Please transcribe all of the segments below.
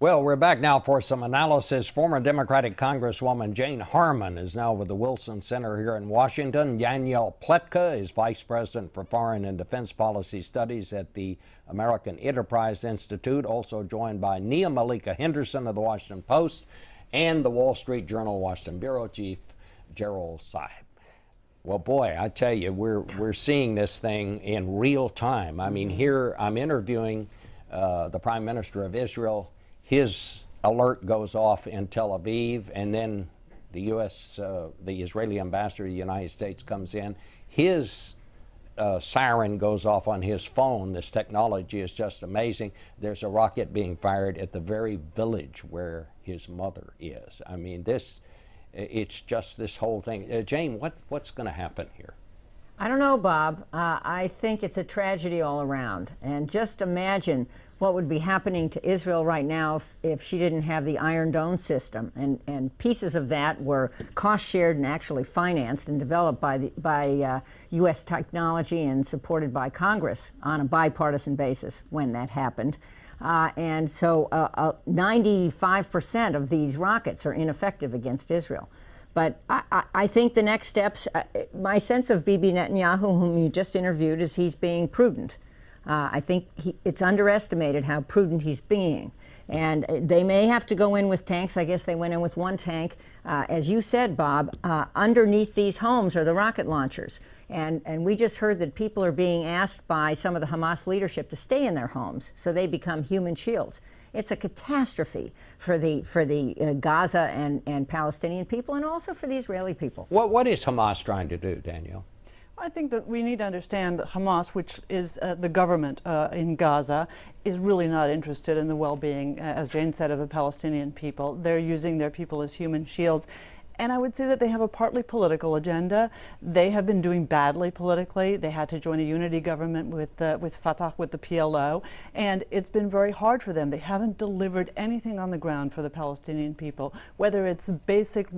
Well, we're back now for some analysis. Former Democratic Congresswoman Jane Harman is now with the Wilson Center here in Washington. Danielle Pletka is Vice President for Foreign and Defense Policy Studies at the American Enterprise Institute, also joined by Nia-Malika Henderson of the Washington Post and the Wall Street Journal Washington Bureau Chief Gerald Seib. Well, boy, I tell you, we're seeing this thing in real time. I mean, here I'm interviewing the Prime Minister of Israel. His alert goes off in Tel Aviv, and then the Israeli ambassador to the United States comes in. His siren goes off on his phone. This technology is just amazing. There's a rocket being fired at the very village where his mother is. I mean, it's just this whole thing. Jane, what's going to happen here? I don't know, Bob. I think it's a tragedy all around. And just imagine what would be happening to Israel right now if she didn't have the Iron Dome system. And pieces of that were cost shared and actually financed and developed by U.S. technology and supported by Congress on a bipartisan basis when that happened. And so 95% of these rockets are ineffective against Israel. But I think the next steps, my sense of Bibi Netanyahu, whom you just interviewed, is he's being prudent. I think it's underestimated how prudent he's being. And they may have to go in with tanks. I guess they went in with one tank. As you said, Bob, underneath these homes are the rocket launchers. And we just heard that people are being asked by some of the Hamas leadership to stay in their homes so they become human shields. It's a catastrophe for the Gaza and Palestinian people, and also for the Israeli people. What is Hamas trying to do, Danielle? I think that we need to understand that Hamas, which is the government in Gaza, is really not interested in the well-being, as Jane said, of the Palestinian people. They're using their people as human shields. And I would say that they have a partly political agenda. They have been doing badly politically. They had to join a unity government with Fatah, with the PLO, and it's been very hard for them. They haven't delivered anything on the ground for the Palestinian people, whether it's basic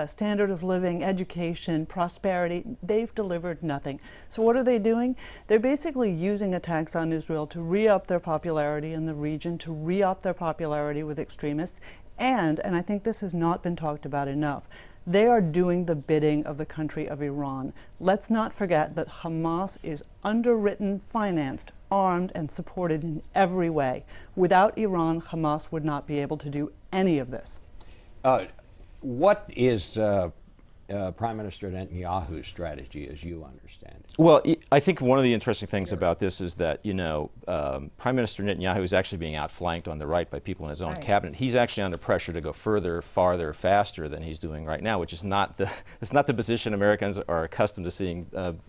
standard of living, education, prosperity. They've delivered nothing. So what are they doing? They're basically using attacks on Israel to re-up their popularity in the region, to re-up their popularity with extremists. And I think this has not been talked about enough, they are doing the bidding of the country of Iran. Let's not forget that Hamas is underwritten, financed, armed, and supported in every way. Without Iran, Hamas would not be able to do any of this. What is Prime Minister Netanyahu's strategy, as you understand it? Well, I think one of the interesting things about this is that, Prime Minister Netanyahu is actually being outflanked on the right by people in his own cabinet. He's actually under pressure to go further, farther, faster than he's doing right now, which is it's not the position Americans are accustomed to seeing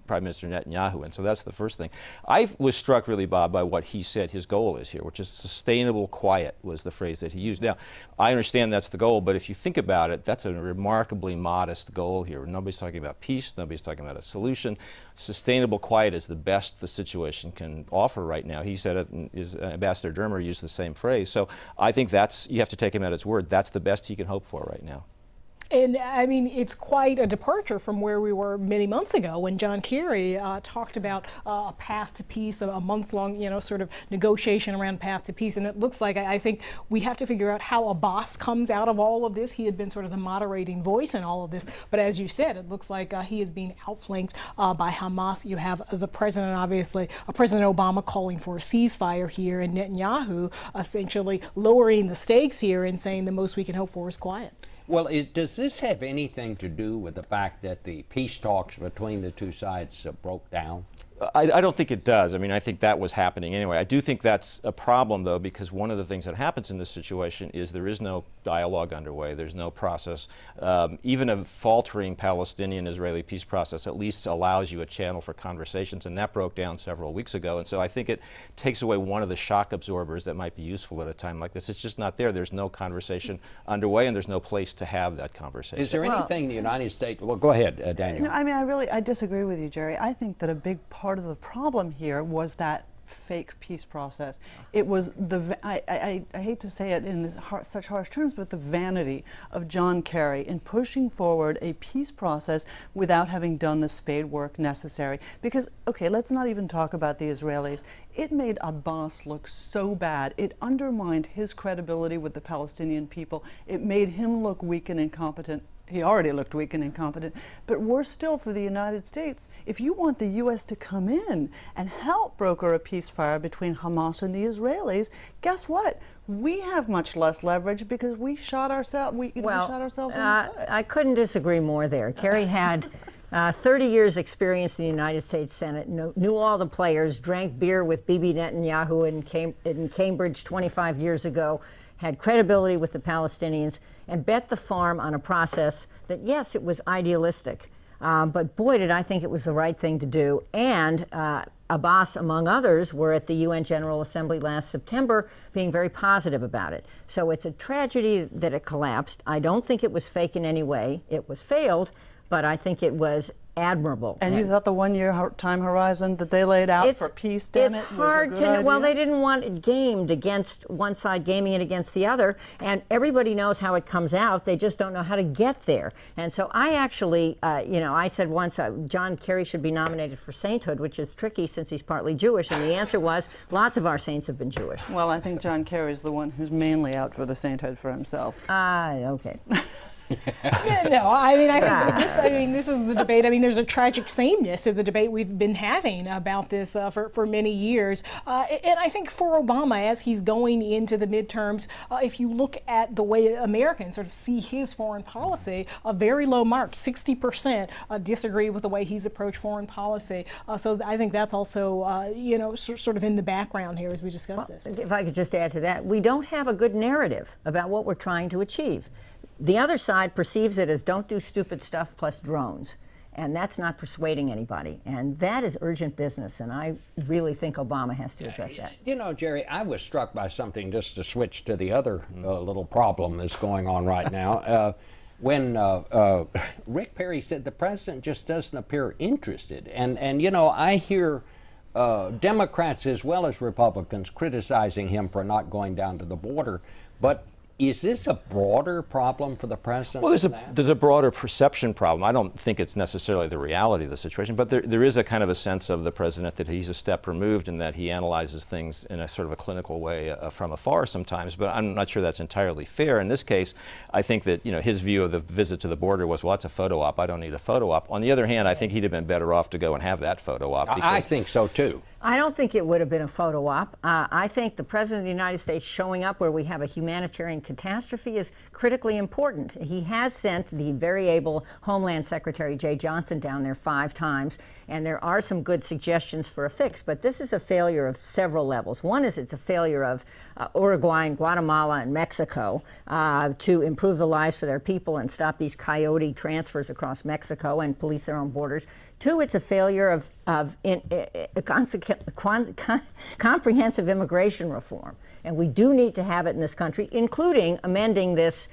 Prime Minister Netanyahu in. So that's the first thing. I was struck really, Bob, by what he said his goal is here, which is sustainable quiet was the phrase that he used. Now, I understand that's the goal, but if you think about it, that's a remarkably modest goal here. Nobody's talking about peace. Nobody's talking about a solution. Sustainable quiet is the best the situation can offer right now. He said it, and his Ambassador Dermer used the same phrase. So I think you have to take him at his word. That's the best he can hope for right now. And I mean, it's quite a departure from where we were many months ago when John Kerry talked about a path to peace, a months-long, sort of negotiation around path to peace. And it looks like, I think we have to figure out how Abbas comes out of all of this. He had been sort of the moderating voice in all of this. But as you said, it looks like he is being outflanked by Hamas. You have the president, obviously, President Obama calling for a ceasefire here, and Netanyahu essentially lowering the stakes here and saying the most we can hope for is quiet. Well, does this have anything to do with the fact that the peace talks between the two sides broke down? I don't think it does. I mean, I think that was happening anyway. I do think that's a problem, though, because one of the things that happens in this situation is there is no dialogue underway. There's no process. Even a faltering Palestinian-Israeli peace process at least allows you a channel for conversations, and that broke down several weeks ago. And so I think it takes away one of the shock absorbers that might be useful at a time like this. It's just not there. There's no conversation underway, and there's no place to have that conversation. Is there anything the United States... Well, go ahead, Daniel. I mean, I disagree with you, Jerry. I think that a big part of the problem here was that fake peace process. It was I hate to say it in such harsh terms, but the vanity of John Kerry in pushing forward a peace process without having done the spade work necessary. Because, okay, let's not even talk about the Israelis. It made Abbas look so bad. It undermined his credibility with the Palestinian people. It made him look weak and incompetent. He already looked weak and incompetent. But worse still for the United States, if you want the U.S. to come in and help broker a ceasefire between Hamas and the Israelis, guess what? We have much less leverage because we shot ourselves. We shot ourselves in the foot. I couldn't disagree more there. Kerry had 30 years experience in the United States Senate, knew all the players, drank beer with Bibi Netanyahu in Cambridge 25 years ago, had credibility with the Palestinians, and bet the farm on a process that, yes, it was idealistic, but boy, did I think it was the right thing to do. And Abbas, among others, were at the UN General Assembly last September being very positive about it. So it's a tragedy that it collapsed. I don't think it was fake in any way. It was failed, but I think it was admirable. And you thought the one-year time horizon that they laid out for peace, damn it, was a good idea? Well, they didn't want it gamed against one side, gaming it against the other, and everybody knows how it comes out. They just don't know how to get there. And so I actually, I said once John Kerry should be nominated for sainthood, which is tricky since he's partly Jewish, and the answer was lots of our saints have been Jewish. Well, I think John Kerry is the one who's mainly out for the sainthood for himself. Okay. Yeah, no, I mean, I think this is the debate. I mean, there's a tragic sameness to the debate we've been having about this for many years. And I think for Obama, as he's going into the midterms, if you look at the way Americans sort of see his foreign policy, a very low mark, 60% disagree with the way he's approached foreign policy. So I think that's also, sort of in the background here as we discuss this. If I could just add to that, we don't have a good narrative about what we're trying to achieve. The other side perceives it as don't do stupid stuff plus drones. And that's not persuading anybody. And that is urgent business. And I really think Obama has to address that. You know, Jerry, I was struck by something, just to switch to the other little problem that's going on right now. When Rick Perry said the president just doesn't appear interested. And I hear Democrats as well as Republicans criticizing him for not going down to the border. But is this a broader problem for the president? Well, there's a broader perception problem. I don't think it's necessarily the reality of the situation, but there is a kind of a sense of the president that he's a step removed and that he analyzes things in a sort of a clinical way from afar sometimes, but I'm not sure that's entirely fair. In this case, I think that his view of the visit to the border was, well, that's a photo op. I don't need a photo op. On the other hand, I think he'd have been better off to go and have that photo op. I think so, too. I don't think it would have been a photo op. I think the President of the United States showing up where we have a humanitarian catastrophe is critically important. He has sent the very able Homeland Secretary Jay Johnson down there 5 times, and there are some good suggestions for a fix, but this is a failure of several levels. One is it's a failure of Uruguay and Guatemala and Mexico to improve the lives for their people and stop these coyote transfers across Mexico and police their own borders. 2, it's a failure of comprehensive immigration reform. And we do need to have it in this country, including amending this,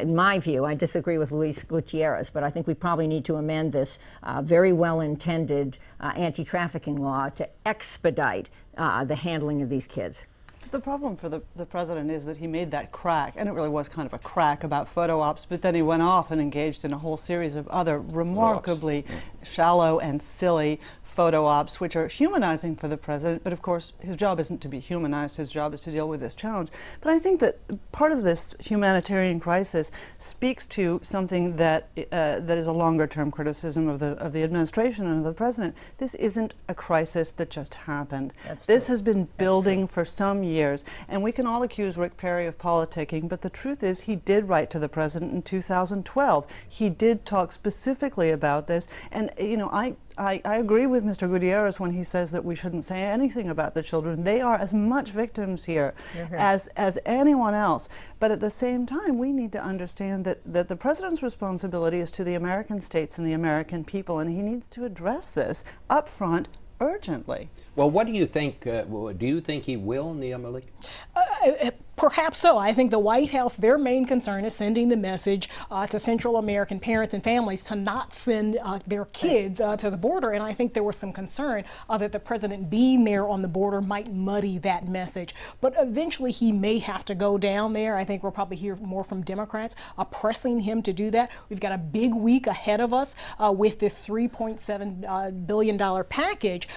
in my view, I disagree with Luis Gutierrez, but I think we probably need to amend this very well-intended anti-trafficking law to expedite the handling of these kids. The problem for the president is that he made that crack, and it really was kind of a crack about photo ops, but then he went off and engaged in a whole series of other remarkably shallow and silly photo ops, which are humanizing for the president, but of course his job isn't to be humanized, his job is to deal with this challenge. But I think that part of this humanitarian crisis speaks to something that that is a longer term criticism of the administration and of the president. This isn't a crisis that just happened. This has been building for some years, and we can all accuse Rick Perry of politicking, but the truth is he did write to the president in 2012. He did talk specifically about this, and I agree with Mr. Gutierrez when he says that we shouldn't say anything about the children. They are as much victims here as anyone else. But at the same time, we need to understand that the president's responsibility is to the American states and the American people, and he needs to address this up front urgently. Well, what do you think? Do you think he will, Nia-Malika? Perhaps so. I think the White House, their main concern is sending the message to Central American parents and families to not send their kids to the border. And I think there was some concern that the president being there on the border might muddy that message. But eventually he may have to go down there. I think we'll probably hear more from Democrats pressing him to do that. We've got a big week ahead of us with this $3.7 billion package.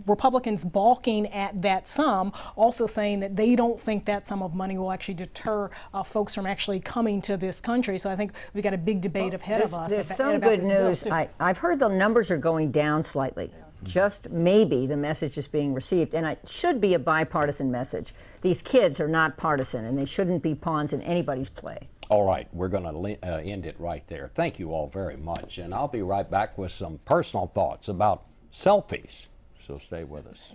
Republicans balking at that sum, also saying that they don't think that sum of money will actually deter folks from actually coming to this country. So I think we've got a big debate ahead of us. There's some good news. I've heard the numbers are going down slightly. Just maybe the message is being received, and it should be a bipartisan message. These kids are not partisan, and they shouldn't be pawns in anybody's play. All right, we're going to end it right there. Thank you all very much, and I'll be right back with some personal thoughts about selfies. So stay with us.